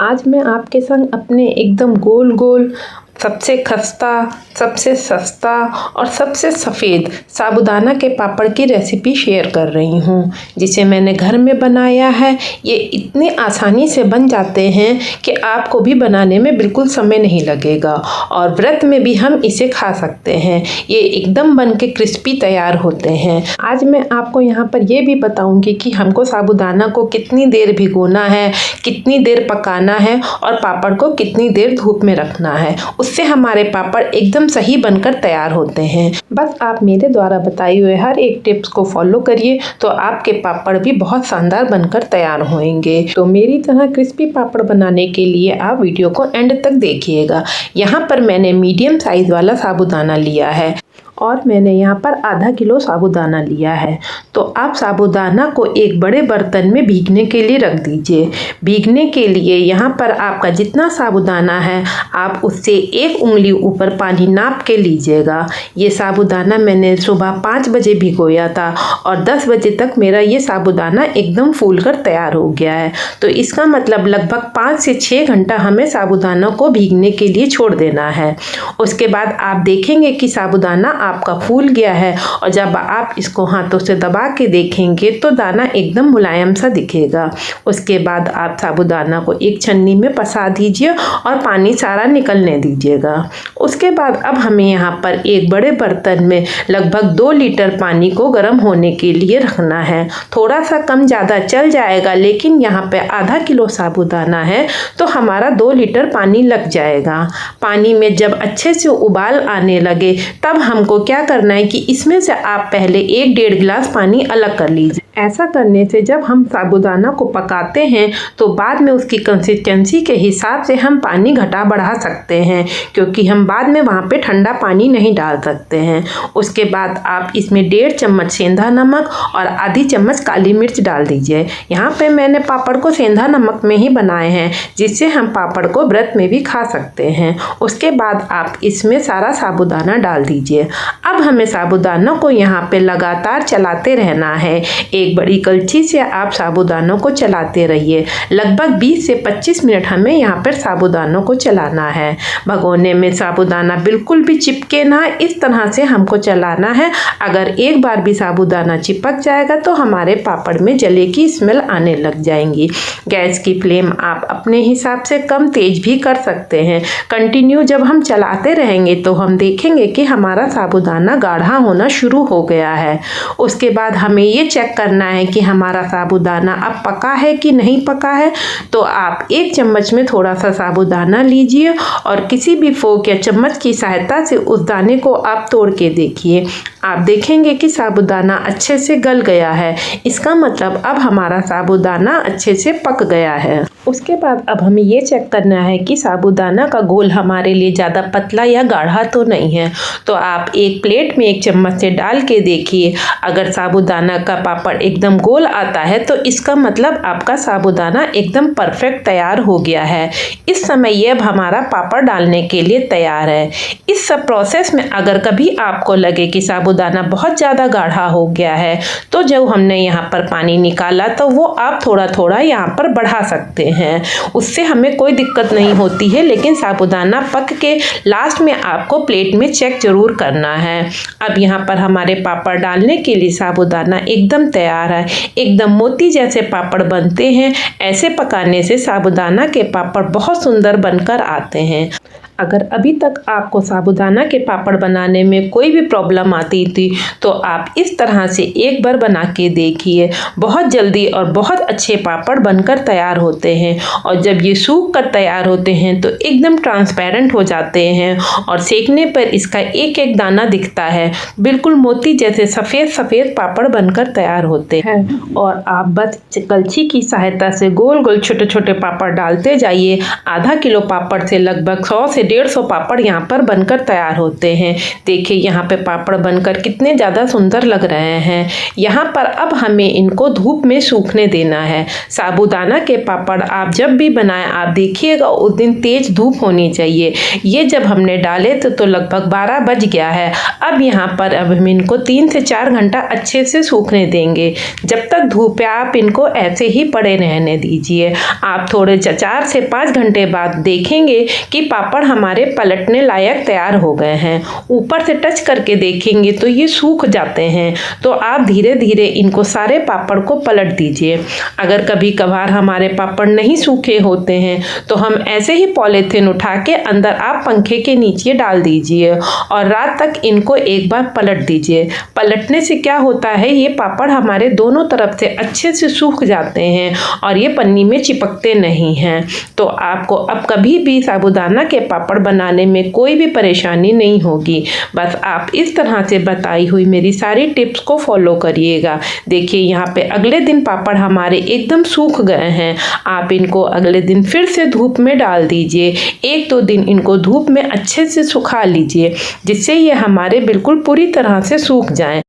आज मैं आपके संग अपने एकदम गोल गोल सबसे खस्ता, सबसे सस्ता और सबसे सफ़ेद साबूदाना के पापड़ की रेसिपी शेयर कर रही हूँ, जिसे मैंने घर में बनाया है। ये इतनी आसानी से बन जाते हैं कि आपको भी बनाने में बिल्कुल समय नहीं लगेगा और व्रत में भी हम इसे खा सकते हैं। ये एकदम बन के क्रिस्पी तैयार होते हैं। आज मैं आपको यहाँ पर ये भी बताऊँगी कि हमको साबूदाना को कितनी देर भिगोना है, कितनी देर पकाना है और पापड़ को कितनी देर धूप में रखना है। उससे हमारे पापड़ एकदम सही बनकर तैयार होते हैं। बस आप मेरे द्वारा बताई हुए हर एक टिप्स को फॉलो करिए तो आपके पापड़ भी बहुत शानदार बनकर तैयार होंगे। तो मेरी तरह क्रिस्पी पापड़ बनाने के लिए आप वीडियो को एंड तक देखिएगा। यहाँ पर मैंने मीडियम साइज वाला साबूदाना लिया है और मैंने यहाँ पर आधा किलो साबूदाना लिया है। तो आप साबूदाना को एक बड़े बर्तन में भीगने के लिए रख दीजिए। भीगने के लिए यहाँ पर आपका जितना साबूदाना है आप उससे 1 उंगली ऊपर पानी नाप के लीजिएगा। ये साबूदाना मैंने सुबह 5 बजे भिगोया था और 10 बजे तक मेरा ये साबूदाना एकदम फूल कर तैयार हो गया है। तो इसका मतलब लगभग 5 से 6 घंटा हमें साबूदाना को भीगने के लिए छोड़ देना है। उसके बाद आप देखेंगे कि साबूदाना आपका फूल गया है और जब आप इसको हाथों से दबा के देखेंगे तो दाना एकदम मुलायम सा दिखेगा। उसके बाद आप साबूदाना को एक छन्नी में पसा दीजिए और पानी सारा निकलने दीजिएगा। उसके बाद अब हमें यहाँ पर एक बड़े बर्तन में लगभग 2 लीटर पानी को गर्म होने के लिए रखना है। थोड़ा सा कम ज़्यादा चल जाएगा, लेकिन यहाँ पे आधा किलो साबूदाना है तो हमारा 2 लीटर पानी लग जाएगा। पानी में जब अच्छे से उबाल आने लगे तब हमको क्या करना है कि इसमें से आप पहले 1-1.5 गिलास पानी अलग कर लीजिए। ऐसा करने से जब हम साबूदाना को पकाते हैं तो बाद में उसकी कंसिस्टेंसी के हिसाब से हम पानी घटा बढ़ा सकते हैं, क्योंकि हम बाद में वहाँ पे ठंडा पानी नहीं डाल सकते हैं। उसके बाद आप इसमें 1.5 चम्मच सेंधा नमक और आधी चम्मच काली मिर्च डाल दीजिए। यहाँ पे मैंने पापड़ को सेंधा नमक में ही बनाए हैं, जिससे हम पापड़ को व्रत में भी खा सकते हैं। उसके बाद आप इसमें सारा साबूदाना डाल दीजिए। अब हमें साबूदाना को यहाँ पे लगातार चलाते रहना है। एक बड़ी कलछी से आप साबूदानों को चलाते रहिए। लगभग 20 से 25 मिनट हमें यहाँ पर साबूदानों को चलाना है। भगोने में साबूदाना बिल्कुल भी चिपके ना, इस तरह से हमको चलाना है। अगर एक बार भी साबूदाना चिपक जाएगा तो हमारे पापड़ में जले की स्मेल आने लग जाएंगी। गैस की फ्लेम आप अपने हिसाब से कम तेज भी कर सकते हैं। कंटिन्यू जब हम चलाते रहेंगे तो हम देखेंगे कि हमारा साबूदाना गाढ़ा होना शुरू हो गया है। उसके बाद हमें ये चेक करना है कि हमारा साबूदाना अब पका है कि नहीं पका है। तो आप 1 चम्मच में थोड़ा सा साबूदाना लीजिए और किसी भी फोक या चम्मच की सहायता से उस दाने को आप तोड़ के देखिए। आप देखेंगे कि साबूदाना अच्छे से गल गया है। इसका मतलब अब हमारा साबूदाना अच्छे से पक गया है। उसके बाद अब हमें ये चेक करना है कि साबूदाना का घोल हमारे लिए ज़्यादा पतला या गाढ़ा तो नहीं है। तो आप एक प्लेट में 1 चम्मच से डाल के देखिए। अगर साबूदाना का पापड़ एकदम गोल आता है तो इसका मतलब आपका साबूदाना एकदम परफेक्ट तैयार हो गया है। इस समय ये अब हमारा पापड़ डालने के लिए तैयार है। इस सब प्रोसेस में अगर कभी आपको लगे कि साबूदाना बहुत ज़्यादा गाढ़ा हो गया है तो जो हमने यहाँ पर पानी निकाला तो वो आप थोड़ा थोड़ा यहाँ पर बढ़ा सकते हैं। उससे हमें कोई दिक्कत नहीं होती है, लेकिन साबूदाना पक के लास्ट में आपको प्लेट में चेक जरूर करना है। अब यहाँ पर हमारे पापड़ डालने के लिए साबूदाना एकदम तैयार है। एकदम मोती जैसे पापड़ बनते हैं। ऐसे पकाने से साबूदाना के पापड़ बहुत सुंदर बनकर आते हैं। अगर अभी तक आपको साबूदाना के पापड़ बनाने में कोई भी प्रॉब्लम आती थी तो आप इस तरह से एक बार बना के देखिए। बहुत जल्दी और बहुत अच्छे पापड़ बनकर तैयार होते हैं और जब ये सूख कर तैयार होते हैं तो एकदम ट्रांसपेरेंट हो जाते हैं और सेकने पर इसका एक एक दाना दिखता है। बिल्कुल मोती जैसे सफ़ेद सफ़ेद पापड़ बनकर तैयार होते हैं और आप बस कलछी की सहायता से गोल गोल छोटे छोटे पापड़ डालते जाइए। आधा किलो पापड़ से लगभग 100 से से 150 पापड़ यहाँ पर बनकर तैयार होते हैं। देखिए यहाँ पे पापड़ बनकर कितने ज़्यादा सुंदर लग रहे हैं। यहाँ पर अब हमें इनको धूप में सूखने देना है। साबूदाना के पापड़ आप जब भी बनाएं आप देखिएगा उस दिन तेज धूप होनी चाहिए। ये जब हमने डाले तो लगभग 12 बज गया है। अब यहाँ पर अब हम इनको 3 से 4 घंटा अच्छे से सूखने देंगे। जब तक धूप है आप इनको ऐसे ही पड़े रहने दीजिए। आप थोड़े 4 से 5 घंटे बाद देखेंगे कि पापड़ हमारे पलटने लायक तैयार हो गए हैं। ऊपर से टच करके देखेंगे तो ये सूख जाते हैं। तो आप धीरे धीरे इनको सारे पापड़ को पलट दीजिए। अगर कभी कभार हमारे पापड़ नहीं सूखे होते हैं तो हम ऐसे ही पॉलीथिन उठा के अंदर आप पंखे के नीचे डाल दीजिए और रात तक इनको एक बार पलट दीजिए। पलटने से क्या होता है, ये पापड़ हमारे दोनों तरफ से अच्छे से सूख जाते हैं और ये पन्नी में चिपकते नहीं हैं। तो आपको अब कभी भी साबूदाना के पापड़ बनाने में कोई भी परेशानी नहीं होगी। बस आप इस तरह से बताई हुई मेरी सारी टिप्स को फॉलो करिएगा। देखिए यहाँ पे अगले दिन पापड़ हमारे एकदम सूख गए हैं। आप इनको अगले दिन फिर से धूप में डाल दीजिए। 1-2 दिन इनको धूप में अच्छे से सुखा लीजिए जिससे ये हमारे बिल्कुल पूरी तरह से सूख जाएं।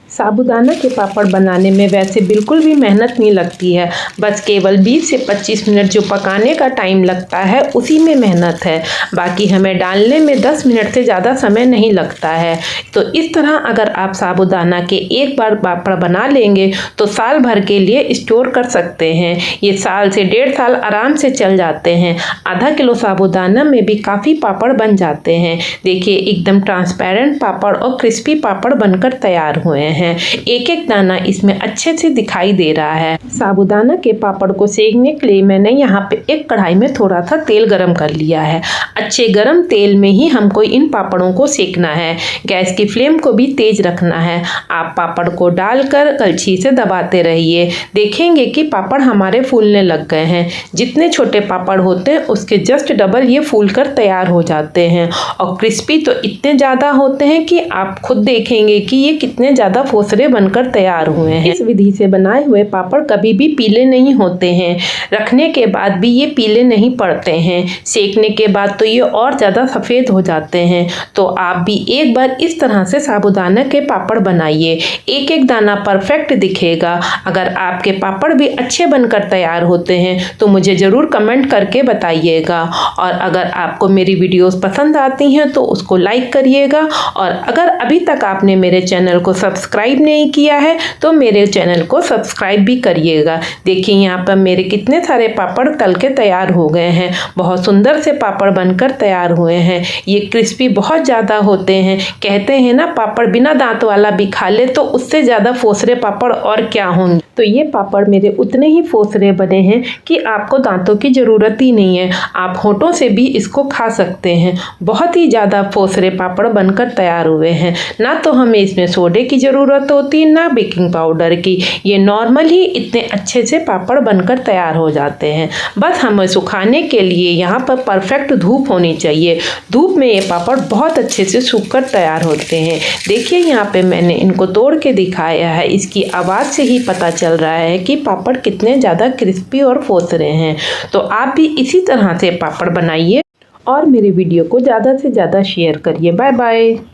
साबूदाना के पापड़ बनाने में वैसे बिल्कुल भी मेहनत नहीं लगती है। बस केवल 20 से 25 मिनट जो पकाने का टाइम लगता है उसी में मेहनत है। बाकी हमें डालने में 10 मिनट से ज़्यादा समय नहीं लगता है। तो इस तरह अगर आप साबूदाना के एक बार पापड़ बना लेंगे तो साल भर के लिए स्टोर कर सकते हैं। ये साल से 1.5 साल आराम से चल जाते हैं। आधा किलो साबूदाना में भी काफ़ी पापड़ बन जाते हैं। देखिए एकदम ट्रांसपेरेंट पापड़ और क्रिस्पी पापड़ बनकर तैयार हुए हैं। एक एक दाना इसमें अच्छे से दिखाई दे रहा है। साबूदाना के पापड़ को सेकने के लिए मैंने यहाँ पे एक कढ़ाई में थोड़ा सा तेल गरम कर लिया है। अच्छे गरम तेल में ही हमको इन पापड़ों को सेकना है। गैस की फ्लेम को भी तेज रखना है। आप पापड़ को डालकर कलछी से दबाते रहिए। देखेंगे कि पापड़ हमारे फूलने लग गए हैं। जितने छोटे पापड़ होते हैं उसके जस्ट डबल ये फूल कर तैयार हो जाते हैं और क्रिस्पी तो इतने ज़्यादा होते हैं कि आप खुद देखेंगे कि ये कितने ज़्यादा फोसरे बनकर तैयार हुए हैं। इस विधि से बनाए हुए पापड़ कभी भी पीले नहीं होते हैं। रखने के बाद भी ये पीले नहीं पड़ते हैं। सेकने के बाद तो ये और ज़्यादा सफ़ेद हो जाते हैं। तो आप भी एक बार इस तरह से साबूदाना के पापड़ बनाइए। एक एक दाना परफेक्ट दिखेगा। अगर आपके पापड़ भी अच्छे बनकर तैयार होते हैं तो मुझे ज़रूर कमेंट करके बताइएगा। और अगर आपको मेरी वीडियोस पसंद आती हैं तो उसको लाइक करिएगा। और अगर अभी तक आपने मेरे चैनल को सब्सक्राइब नहीं किया है तो मेरे चैनल को सब्सक्राइब भी करिएगा। देखिए यहाँ पर मेरे कितने सारे पापड़ तल के तैयार हो गए हैं। बहुत सुंदर से पापड़ बनकर तैयार हुए हैं। ये क्रिस्पी बहुत ज़्यादा होते हैं। कहते हैं ना पापड़ बिना दांत वाला भी खा ले, तो उससे ज़्यादा फोसरे पापड़ और क्या होंगे। तो ये पापड़ मेरे उतने ही फोसरे बने हैं कि आपको दांतों की ज़रूरत ही नहीं है। आप होठों से भी इसको खा सकते हैं। बहुत ही ज़्यादा फोसरे पापड़ बनकर तैयार हुए हैं। ना तो हमें इसमें सोडे की ज़रूरत होती ना बेकिंग पाउडर की। ये नॉर्मल ही इतने अच्छे से पापड़ बनकर तैयार हो जाते हैं। बस हमें सुखाने के लिए यहाँ पर परफेक्ट धूप होनी चाहिए। धूप में ये पापड़ बहुत अच्छे से सूख कर तैयार होते हैं। देखिए यहाँ पे मैंने इनको तोड़ के दिखाया है। इसकी आवाज़ से ही पता चल रहा है कि पापड़ कितने ज़्यादा क्रिस्पी और फोसरे हैं। तो आप भी इसी तरह से पापड़ बनाइए और मेरे वीडियो को ज़्यादा से ज़्यादा शेयर करिए। Bye bye.